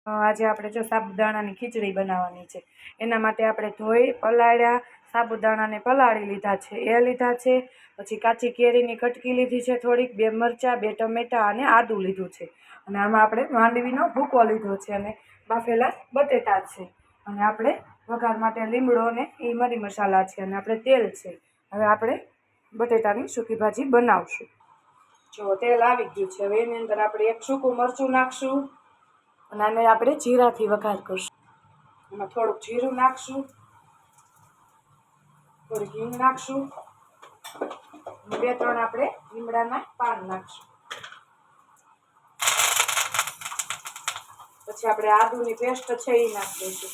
આજે આપણે જો સાબુદાણાની ખીચડી બનાવવાની છે. એના માટે આપણે ધોઈ પલાળ્યા સાબુદાણાને પલાળી લીધા છે, એ લીધા છે. પછી કાચી કેરીની કટકી લીધી છે, થોડીક 2 મરચાં, 2 ટમેટાં અને આદું લીધું છે. અને આમાં આપણે માંડવીનો ભૂકો લીધો છે અને બાફેલા બટેટા છે. અને આપણે વઘાર માટે લીમડો અને એ મરી મસાલા છે અને આપણે તેલ છે. હવે આપણે બટેટાની સૂકી ભાજી બનાવશું. જો તેલ આવી ગયું છે. હવે એની અંદર આપણે 1 સૂકું મરચું નાખશું અને આને આપણે જીરાથી વઘાર કરશું. એમાં થોડુંક જીરું નાખશું, થોડીક હિંગ નાખશું, 2-3 આપણે લીમડાના પાન નાખશું. પછી આપણે આદુની પેસ્ટ છે એ નાખી દઈશું.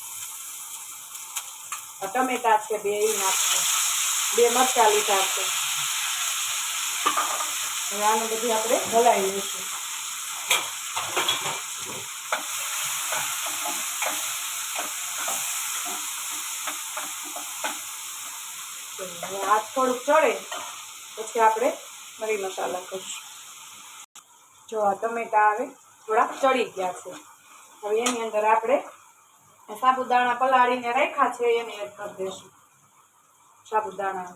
ટમેટા છે 2 એ નાખશું, 2 મરચાં લીધા છે. હવે આને બધું આપણે હલાવી લઈશું. હાથ થોડુંક ચડે પછી આપણે મરી મસાલા કરીશું. જો આ ટમેટા આવે થોડા ચડી ગયા છે. હવે એની અંદર આપણે સાબુદાણા પલાળીને રાખ્યા છે એને એડ કરી દઈશું. સાબુદાણા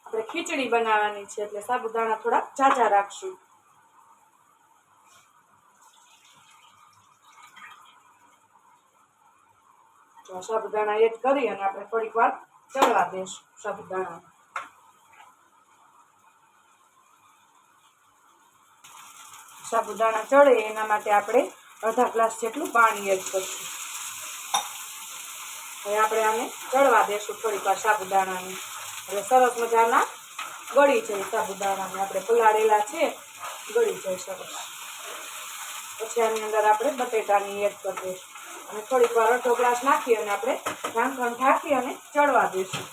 આપણે ખીચડી બનાવવાની છે એટલે સાબુદાણા થોડા ઝાઝા રાખશું. સાબુદાણા એડ કરી અને આપણે થોડીક વાર ચડવા દઈશું. સાબુદાણા ચડે એના માટે આપણે અડધા ગ્લાસ જેટલું પાણી એડ કરીશું. હવે આપણે આને ચડવા દઈશું થોડીક વાર સાબુદાણાને. હવે સરસ મજાના ગળી જાય સાબુદાણાને, આપણે પલાળેલા છે ગળી જાય સરસ. પછી આની અંદર આપણે બટેટાની એડ કરી દઈશું અને થોડીક વાર અડધો ગ્લાસ નાખી અને આપણે ઢાંકણ ઢાંકી અને ચડવા દઈશું.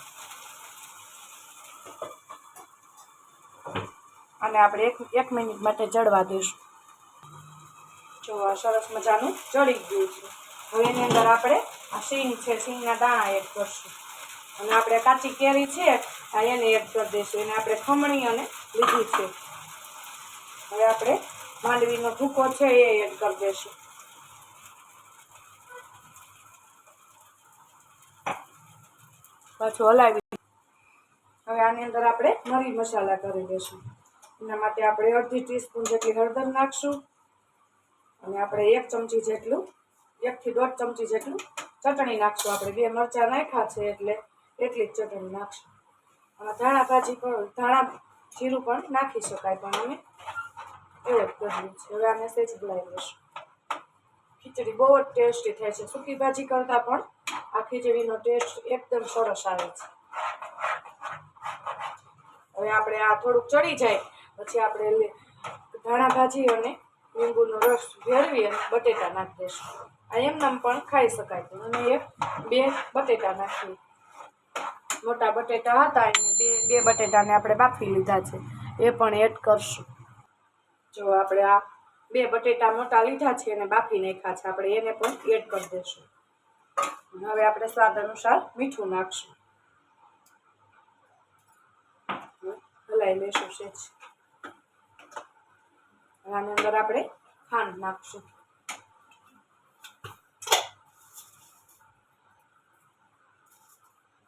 અને આપણે એક મિનિટ માટે ચડવા દઈશું. જો આ સરસ મજાનું ચડી ગયું છે. હવે એની અંદર આપણે આ સિંગ છે, સિંગના દાણા એડ કરશું અને આપણે કાચી કેરી છે આ એને એડ કરી દઈશું. એને આપણે ખમણી અને લીધી છે. હવે આપણે માંડવીનો ભૂકો છે એ એડ કરી દઈશું. પાછું હલાવી. હવે આની અંદર આપણે મરી મસાલા કરી દઈશું. એના માટે આપણે 1/2 ટીસ્પૂન જેટલી હળદર નાખશું અને આપણે 1 ચમચી જેટલું 1 થી 1.5 ચમચી જેટલું ચટણી નાખશું. આપણે 2 મરચાં નાખ્યા છે એટલે એટલી જ ચટણી નાખશું. અને ધાણા જીરું પણ નાખી શકાય, પણ અમે એવોઇડ કર્યું છે. હવે આને સેજ હલાવી લઈશું. ખીચડી બહુ જ ટેસ્ટી થાય છે. સૂકી ભાજી કરતાં પણ આ ખીચડીનો ટેસ્ટ એકદમ સરસ આવે છે. હવે આપણે આ થોડુંક ચડી જાય પછી આપણે ધાણા ભાજી અને લીંબુનો રસ ભેળવી અને બટેટા નાખી દઈશું. આ એમનેમ પણ ખાઈ શકાય, પણ અમે 2 બટેટા નાખીએ. મોટા બટેટા હતા એને 2 બટેટાને આપણે બાફી લીધા છે એ પણ એડ કરશું. જો આપણે આ 2 બટેટા મોટા લીધા છે અને બાફી નાખ્યા છે, આપણે એને પણ એડ કરી દઈશું. હવે આપણે સ્વાદ અનુસાર મીઠું નાખશું. હલાવી લઈશું સેજ. આની અંદર આપણે ખાંડ નાખશું.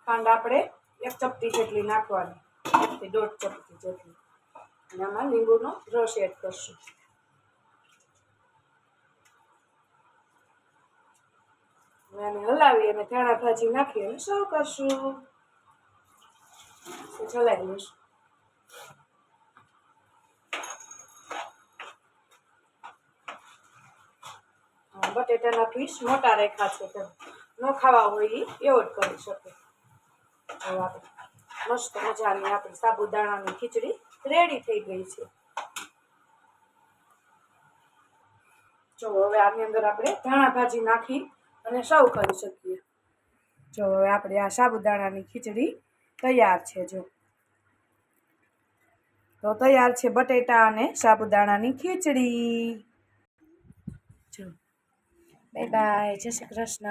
ખાંડ આપણે 1 ચપટી જેટલી નાખવાની, 1 થી 1.5 ચપટી જેટલી. અને આમાં લીંબુનો રસ એડ કરશું. અને હલાવી અને ધાણા ભાજી નાખી અને સર્વ કરશું. ચલાવી લઈશું. બટેટાના પીસ મોટા રાખ્યા છે, તો ન ખાવા હોય એ એવોઇડ કરી શકે. મસ્ત મજાની આપણી સાબુદાણાની ખીચડી રેડી થઈ ગઈ છે. જો હવે આની અંદર આપણે ધાણા ભાજી નાખી અને સર્વ કરી શકીએ. જો હવે આપણે આ સાબુદાણાની ખીચડી તૈયાર છે. જો તો તૈયાર છે બટેટા અને સાબુદાણાની ખીચડી. જો બાય બાય, જય શ્રી કૃષ્ણ.